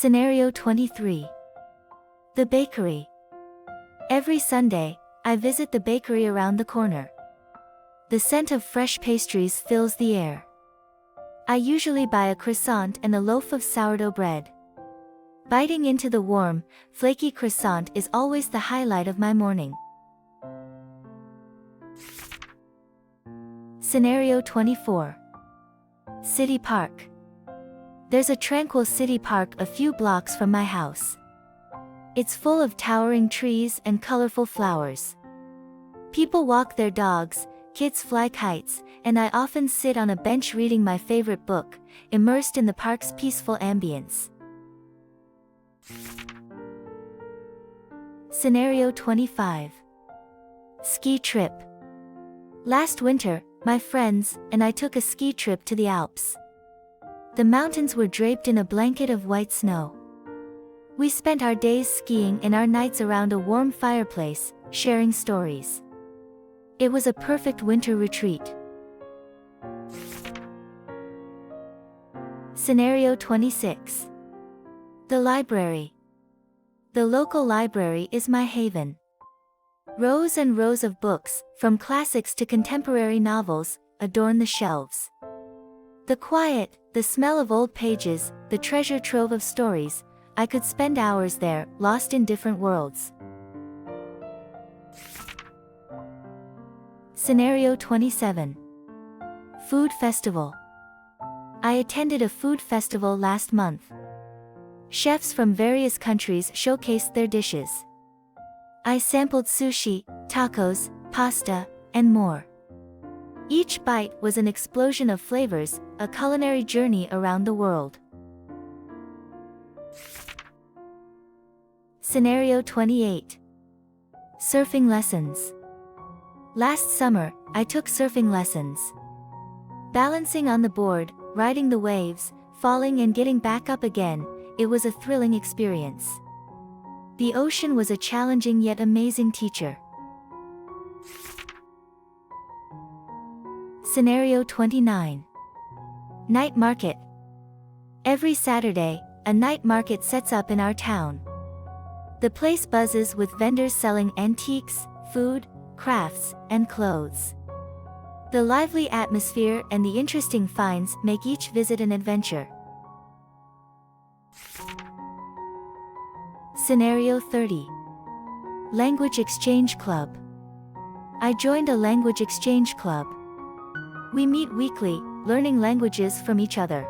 Scenario 23. The bakery. Every Sunday, I visit the bakery around the corner. The scent of fresh pastries fills the air. I usually buy a croissant and a loaf of sourdough bread. Biting into the warm, flaky croissant is always the highlight of my morning. Scenario 24. City Park. There's a tranquil city park a few blocks from my house. It's full of towering trees and colorful flowers. People walk their dogs, kids fly kites, and I often sit on a bench reading my favorite book, immersed in the park's peaceful ambience. Scenario 25. Ski trip. Last winter, my friends and I took a ski trip to the Alps. The mountains were draped in a blanket of white snow. We spent our days skiing and our nights around a warm fireplace, sharing stories. It was a perfect winter retreat. Scenario 26. The library. The local library is my haven. Rows and rows of books, from classics to contemporary novels, adorn the shelves. The quiet, the smell of old pages, the treasure trove of stories, I could spend hours there, lost in different worlds. Scenario 27. Food festival. I attended a food festival last month. Chefs from various countries showcased their dishes. I sampled sushi, tacos, pasta, and more. Each bite was an explosion of flavors, a culinary journey around the world. Scenario 28. Surfing lessons. Last summer, I took surfing lessons. Balancing on the board, riding the waves, falling and getting back up again, it was a thrilling experience. The ocean was a challenging yet amazing teacher. Scenario 29. Night market. Every Saturday, a night market sets up in our town. The place buzzes with vendors selling antiques, food, crafts, and clothes. The lively atmosphere and the interesting finds make each visit an adventure. Scenario 30. Language exchange club. I joined a language exchange club. We meet weekly, learning languages from each other.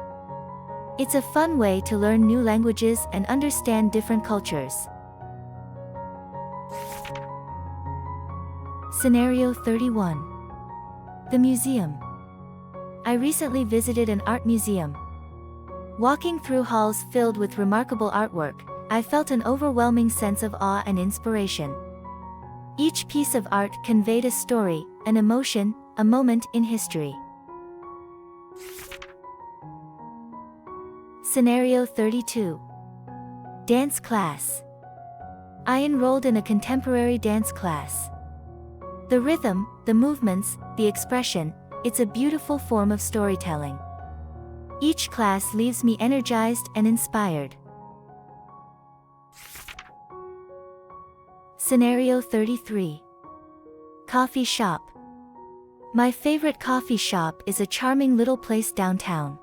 It's a fun way to learn new languages and understand different cultures. Scenario 31. The museum. I recently visited an art museum. Walking through halls filled with remarkable artwork, I felt an overwhelming sense of awe and inspiration. Each piece of art conveyed a story, an emotion, a moment in history. Scenario 32. Dance class. I enrolled in a contemporary dance class. The rhythm, the movements, the expression, it's a beautiful form of storytelling. Each class leaves me energized and inspired. Scenario 33. Coffee shop. My favorite coffee shop is a charming little place downtown.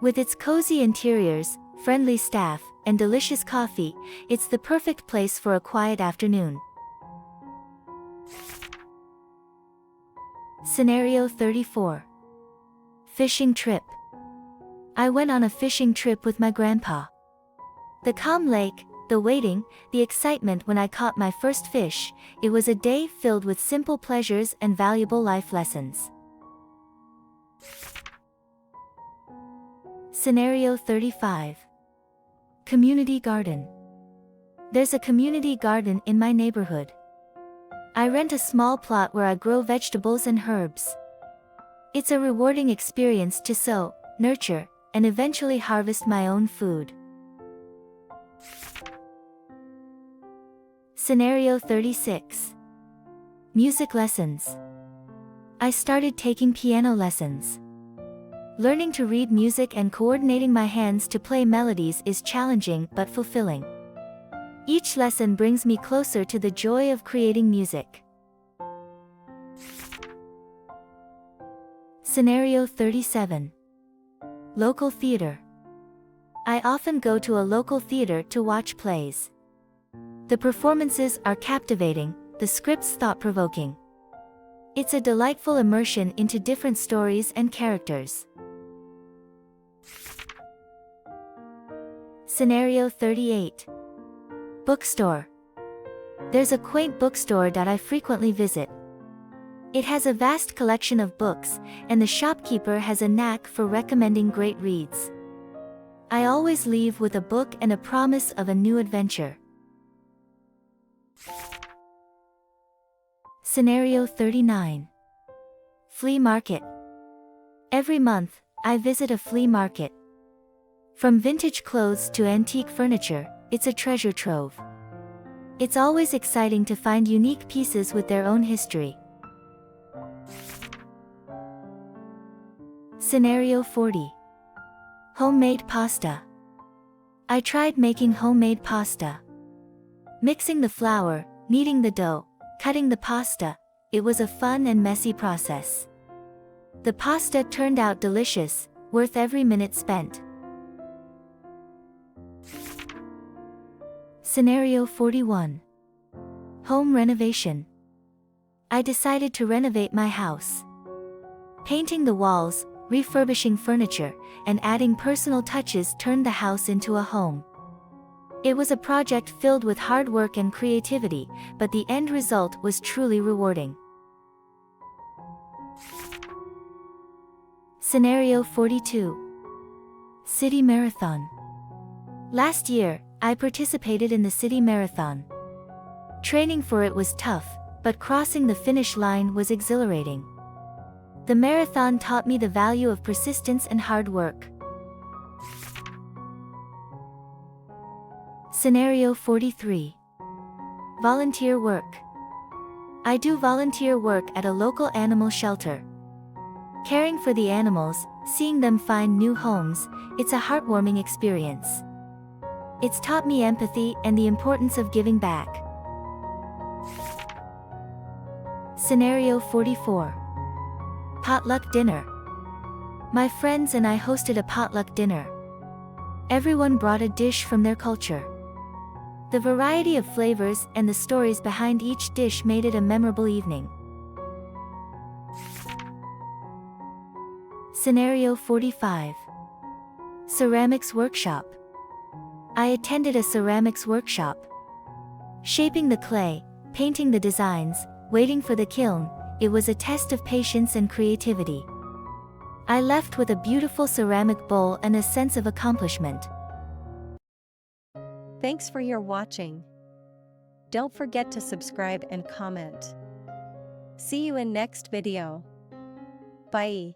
With its cozy interiors, friendly staff, and delicious coffee, it's the perfect place for a quiet afternoon. Scenario 34. Fishing trip. I went on a fishing trip with my grandpa. The calm lake, the waiting, the excitement when I caught my first fish, it was a day filled with simple pleasures and valuable life lessons. Scenario 35. Community garden. There's a community garden in my neighborhood. I rent a small plot where I grow vegetables and herbs. It's a rewarding experience to sow, nurture, and eventually harvest my own food. Scenario 36. Music lessons. I started taking piano lessons. Learning to read music and coordinating my hands to play melodies is challenging but fulfilling. Each lesson brings me closer to the joy of creating music. Scenario 37. Local theater. I often go to a local theater to watch plays. The performances are captivating, the scripts thought-provoking. It's a delightful immersion into different stories and characters. Scenario 38. Bookstore. There's a quaint bookstore that I frequently visit. It has a vast collection of books, and the shopkeeper has a knack for recommending great reads. I always leave with a book and a promise of a new adventure. Scenario 39. Flea market. Every month, I visit a flea market. From vintage clothes to antique furniture, it's a treasure trove. It's always exciting to find unique pieces with their own history. Scenario 40. Homemade pasta. I tried making homemade pasta. Mixing the flour, kneading the dough, cutting the pasta, it was a fun and messy process. The pasta turned out delicious, worth every minute spent. Scenario 41. Home renovation. I decided to renovate my house. Painting the walls, refurbishing furniture, and adding personal touches turned the house into a home. It was a project filled with hard work and creativity, but the end result was truly rewarding. Scenario 42. City marathon. Last year, I participated in the city marathon. Training for it was tough, but crossing the finish line was exhilarating. The marathon taught me the value of persistence and hard work. Scenario 43. Volunteer work. I do volunteer work at a local animal shelter. Caring for the animals, seeing them find new homes, it's a heartwarming experience. It's taught me empathy and the importance of giving back. Scenario 44. Potluck dinner. My friends and I hosted a potluck dinner. Everyone brought a dish from their culture. The variety of flavors and the stories behind each dish made it a memorable evening. Scenario 45. Ceramics workshop. I attended a ceramics workshop. Shaping the clay, painting the designs, waiting for the kiln, it was a test of patience and creativity. I left with a beautiful ceramic bowl and a sense of accomplishment. Thanks for your watching. Don't forget to subscribe and comment. See you in next video. Bye.